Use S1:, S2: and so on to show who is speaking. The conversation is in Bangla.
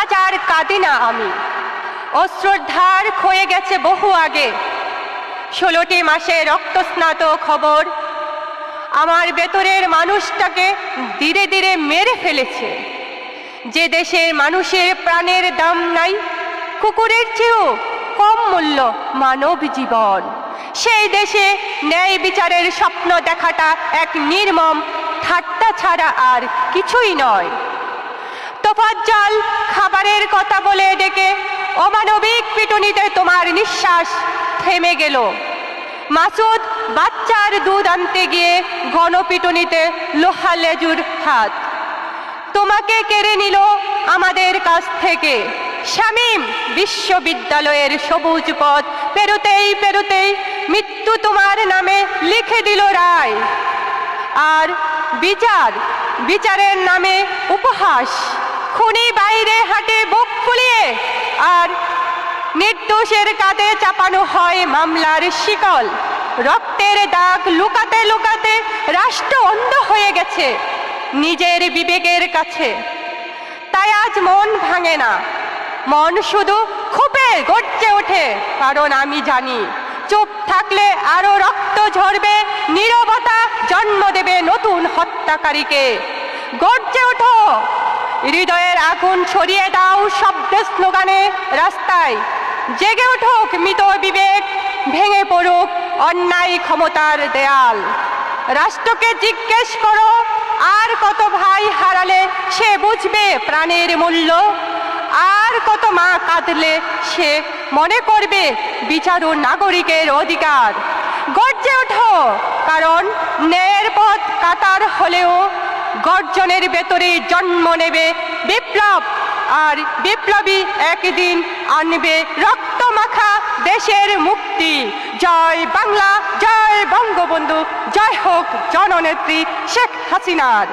S1: আজ আর কাঁদি না আমি, অশ্রুর ধার ক্ষয়ে গেছে বহু আগে। 16টি মাসে রক্তস্নাত খবর আমার ভেতরের মানুষটাকে ধীরে ধীরে মেরে ফেলেছে। যে দেশের মানুষের প্রাণের দাম নাই, কুকুরের চেয়েও কম মূল্য মানব জীবন, সেই দেশে ন্যায় বিচারের স্বপ্ন দেখাটা এক নির্মম ঠাট্টা ছাড়া আর কিছুই নয়। তোফাজ্জল খাবারের কথা বলে ডেকে অমানবিক পিটুনিতে তোমার নিঃশ্বাস থেমে গেল। মাসুদ বাচ্চার দুধ আনতে গিয়ে গণপিটুনিতে লোহা লেজুর হাত তোমাকে কেড়ে নিল আমাদের কাছ থেকে। শামীম বিশ্ববিদ্যালয়ের সবুজ পথ পেরোতেই পেরোতেই মৃত্যু তোমার নামে লিখে দিল রায়। আর বিচারের নামে উপহাস, খুনি বাইরে হাঁটে বুক ফুলিয়ে, আর নির্দোষের কাঁধে চাপানো হয় মামলার শিকল। রক্তের দাগ লুকাতে লুকাতে রাষ্ট্র অন্ধ হয়ে গেছে নিজের বিবেকের কাছে। তাই আজ মন ভাঙে না, মন শুধু ক্ষোভে গর্জে ওঠে, কারণ আমি জানি চুপ থাকলে আরো রক্ত ঝরবে, নীরবতা জন্ম দেবে নতুন হত্যাকারীকে। গর্জে ওঠো, হৃদয়ের আগুন ছড়িয়ে দাও শব্দের স্লোগানে রাস্তায়। জেগে উঠুক মৃত বিবেক, ভেঙে পড়ুক অন্যায় ক্ষমতার দেয়াল। রাষ্ট্রকে জিজ্ঞেস করো আর কত ভাই হারালে সে বুঝবে প্রাণের মূল্য, আর কত মা কাঁদলে সে মনে করবে বিচার ও নাগরিকের অধিকার। গর্জে ওঠো, কারণ ন্যায়ের পথ কাটার হলেও গর্জনের ভেতরে জন্ম নেবে বিপ্লব, আর বিপ্লবী একদিন আনবে রক্ত মাখা দেশের মুক্তি। জয় বাংলা, জয় বঙ্গবন্ধু, জয় হোক জননেত্রী শেখ হাসিনার।